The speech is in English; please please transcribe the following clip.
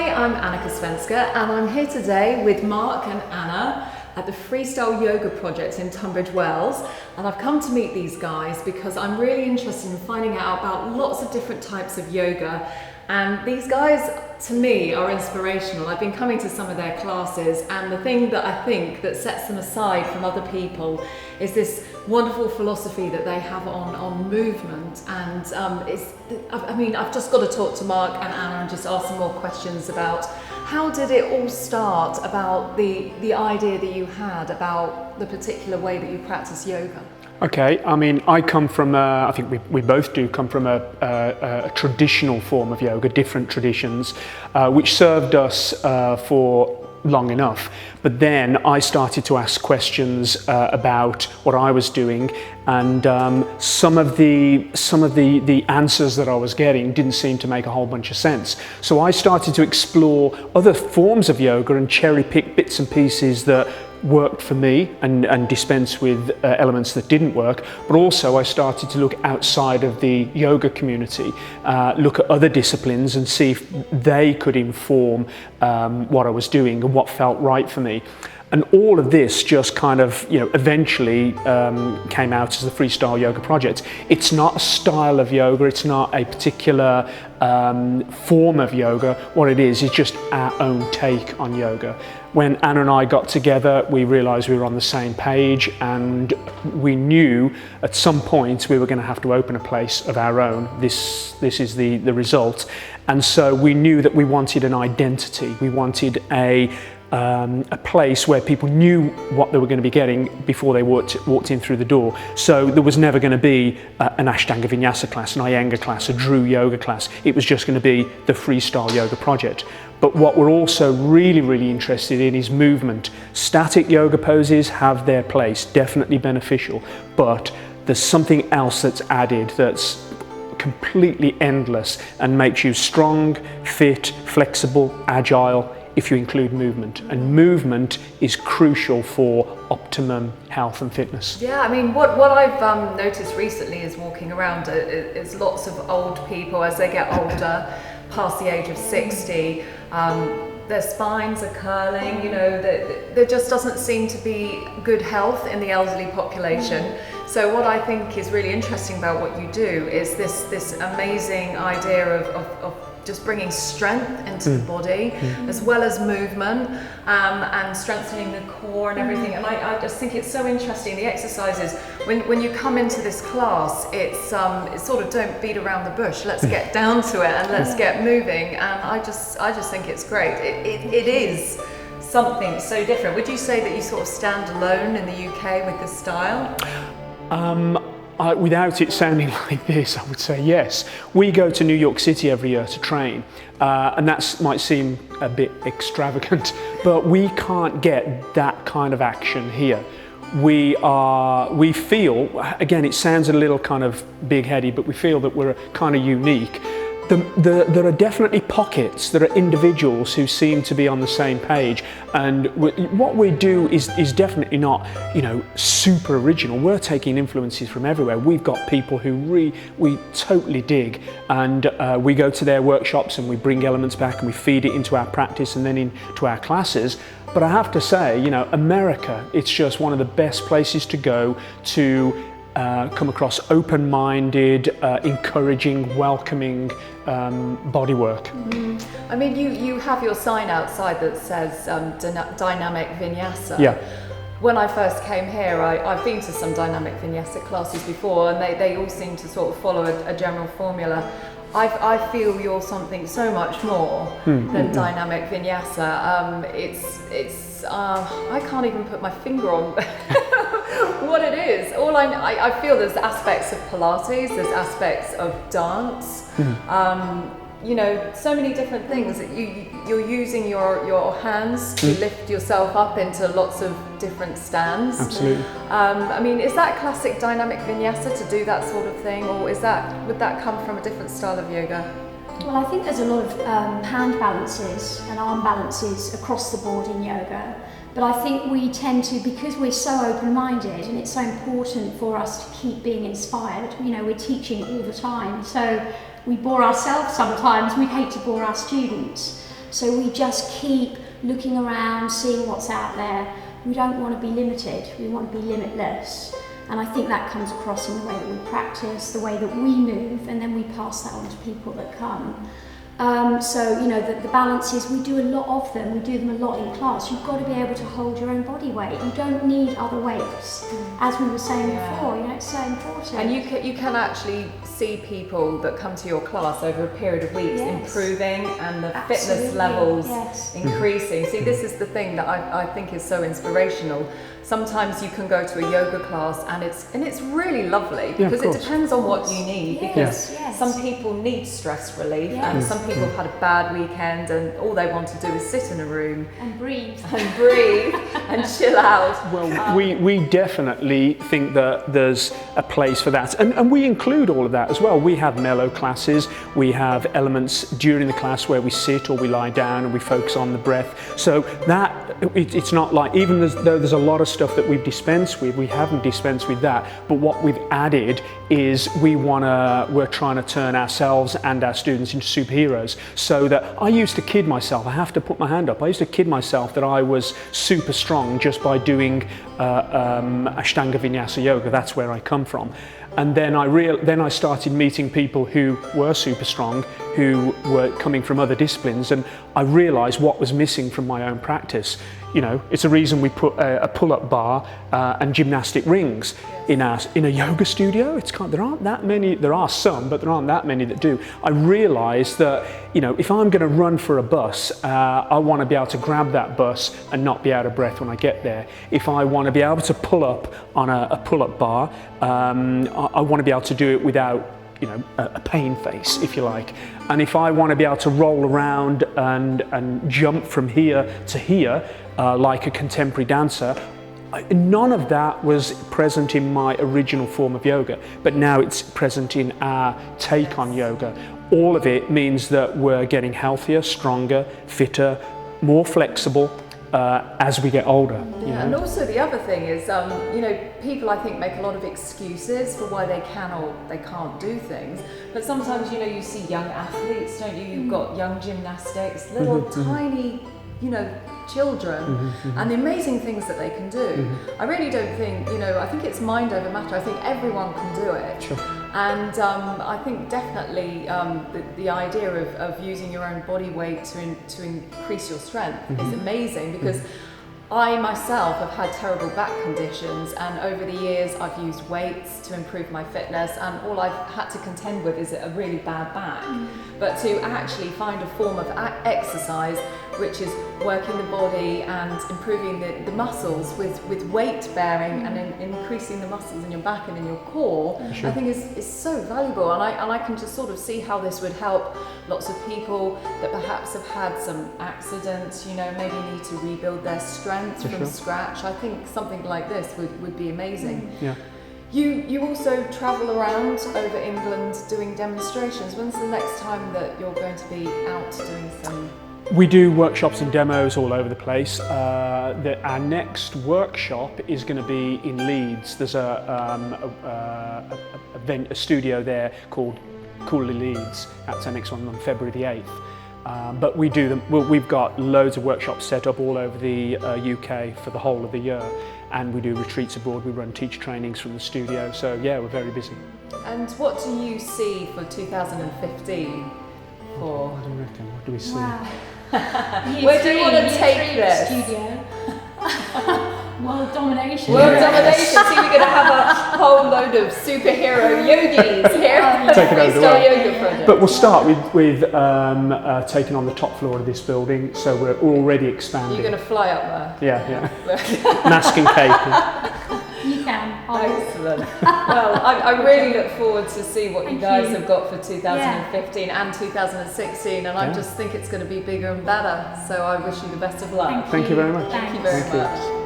Hi, I'm Anneka and I'm here today with Mark and Anna at the Freestyle Yoga Project in Tunbridge Wells, and I've come to meet these guys because I'm really interested in finding out about lots of different types of yoga, and these guys to me are inspirational. I've been coming to some of their classes, and the thing that I think that sets them aside from other people is this wonderful philosophy that they have on movement, and I've just got to talk to Mark and Anna and just ask some more questions about how did it all start, about the idea that you had about the particular way that you practice yoga. Okay, I mean, I come from, I think we both do come from a traditional form of yoga, different traditions, which served us for long enough. But then I started to ask questions about what I was doing, and some of the answers that I was getting didn't seem to make a whole bunch of sense. So I started to explore other forms of yoga and cherry pick bits and pieces that worked for me and dispense with elements that didn't work. But also I started to look outside of the yoga community, look at other disciplines and see if they could inform what I was doing and what felt right for me. And all of this just kind of, eventually came out as the Freestyle Yoga Project. It's not a style of yoga, it's not a particular form of yoga. What it is just our own take on yoga. When Anna and I got together, we realized we were on the same page, and we knew at some point we were going to have to open a place of our own. This is the result. And so we knew that we wanted an identity. We wanted a place where people knew what they were going to be getting before they walked in through the door. So there was never going to be an Ashtanga Vinyasa class, an Iyengar class, a Drew yoga class. It was just going to be the Freestyle Yoga Project. But what we're also really interested in is movement. Static yoga poses have their place, definitely beneficial, but there's something else that's added that's completely endless and makes you strong, fit, flexible, agile, if you include movement. And movement is crucial for optimum health and fitness. Yeah, I mean, what I've noticed recently is walking around is lots of old people as they get older, past the age of 60, their spines are curling, there just doesn't seem to be good health in the elderly population. So what I think is really interesting about what you do is this amazing idea of just bringing strength into the body, as well as movement, and strengthening the core and everything. And I just think it's so interesting, the exercises, when you come into this class, it's sort of don't beat around the bush, let's get down to it and let's get moving. And I just think it's great. It is something so different. Would you say that you sort of stand alone in the UK with this style? Without it sounding like this, I would say yes. We go to New York City every year to train, and that might seem a bit extravagant, but we can't get that kind of action here. We feel, again, it sounds a little kind of big-headed, but we feel that we're kind of unique. There are definitely pockets, there are individuals who seem to be on the same page, and what we do is definitely not, super original. We're taking influences from everywhere. We've got people who we totally dig, and we go to their workshops and we bring elements back and we feed it into our practice and then into our classes. But I have to say, America, it's just one of the best places to go to come across open-minded, encouraging, welcoming bodywork. I mean, you have your sign outside that says Dynamic Vinyasa. Yeah. When I first came here, I've been to some Dynamic Vinyasa classes before, and they all seem to sort of follow a general formula. I feel you're something so much more than Dynamic Vinyasa. I can't even put my finger on what it is. I feel there's aspects of Pilates, there's aspects of dance, so many different things that you're using your hands to lift yourself up into lots of different stands. Absolutely. I mean, is that classic Dynamic Vinyasa to do that sort of thing, or would that come from a different style of yoga? Well, I think there's a lot of hand balances and arm balances across the board in yoga. But I think we tend to, because we're so open-minded and it's so important for us to keep being inspired, we're teaching all the time. So we bore ourselves sometimes, we hate to bore our students. So we just keep looking around, seeing what's out there. We don't want to be limited, we want to be limitless. And I think that comes across in the way that we practice, the way that we move, and then we pass that on to people that come. So, you know, the balances, we do a lot of them, we do them a lot in class. You've got to be able to hold your own body weight. You don't need other weights, as we were saying before, you know, it's so important. And you can actually see people that come to your class over a period of weeks improving, and the fitness levels increasing. See, this is the thing that I think is so inspirational. Sometimes you can go to a yoga class and it's really lovely, because it depends on what you need. Because some people need stress relief, and some people have had a bad weekend and all they want to do is sit in a room and breathe and chill out. Well, we definitely think that there's a place for that, and we include all of that as well. We have mellow classes, we have elements during the class where we sit or we lie down and we focus on the breath. So that it's not like, even though there's a lot of stuff that we've dispensed with, we haven't dispensed with that, but what we've added is we're trying to turn ourselves and our students into superheroes. So that I used to kid myself, I have to put my hand up, I used to kid myself that I was super strong just by doing Ashtanga Vinyasa yoga. That's where I come from. And then I started meeting people who were super strong, who were coming from other disciplines, and I realised what was missing from my own practice. You know, it's a reason we put a pull-up bar and gymnastic rings in a yoga studio. There aren't that many. There are some, but there aren't that many that do. I realised that, you know, if I'm going to run for a bus, I want to be able to grab that bus and not be out of breath when I get there. If I want to be able to pull up on a pull-up bar, I want to be able to do it without, you know, a pain face, if you like. And if I want to be able to roll around and jump from here to here, like a contemporary dancer, none of that was present in my original form of yoga, but now it's present in our take on yoga. All of it means that we're getting healthier, stronger, fitter, more flexible as we get older. Yeah, and also the other thing is, you know, people I think make a lot of excuses for why they can or they can't do things. But sometimes, you know, you see young athletes, don't you? You've got young gymnastics, little tiny, you know, children, and the amazing things that they can do. I really don't think, you know, I think it's mind over matter. I think everyone can do it. Sure. And I think definitely the idea of using your own body weight to increase your strength is amazing, because I myself have had terrible back conditions, and over the years I've used weights to improve my fitness, and all I've had to contend with is a really bad back. But to actually find a form of exercise which is working the body and improving the muscles with weight bearing and increasing the muscles in your back and in your core, I think is so valuable, and I can just sort of see how this would help lots of people that perhaps have had some accidents, you know, maybe need to rebuild their strength from scratch. I think something like this would be amazing. Yeah. You also travel around over England doing demonstrations. When's the next time that you're going to be out doing some? We do workshops and demos all over the place. Our next workshop is going to be in Leeds. There's a studio there called Coolly Leeds. That's our next one on February the 8th. But we do them. We've got loads of workshops set up all over the UK for the whole of the year, and we do retreats abroad. We run teacher trainings from the studio. So yeah, we're very busy. And what do you see for 2015? For What do you reckon? What do we see? Wow. Where do you want to take this? Studio. World domination. World domination. So we're going to have a whole load of superhero yogis here. Take it over the Freestyle world. yoga project. But we'll start with taking on the top floor of this building, so we're already expanding. You're going to fly up there. Yeah. Mask and cape. You can. Excellent. Well, I really look forward to see what you guys have got for 2015 and 2016, and I just think it's going to be bigger and better. So I wish you the best of luck. Thank you very much. Thank you very much.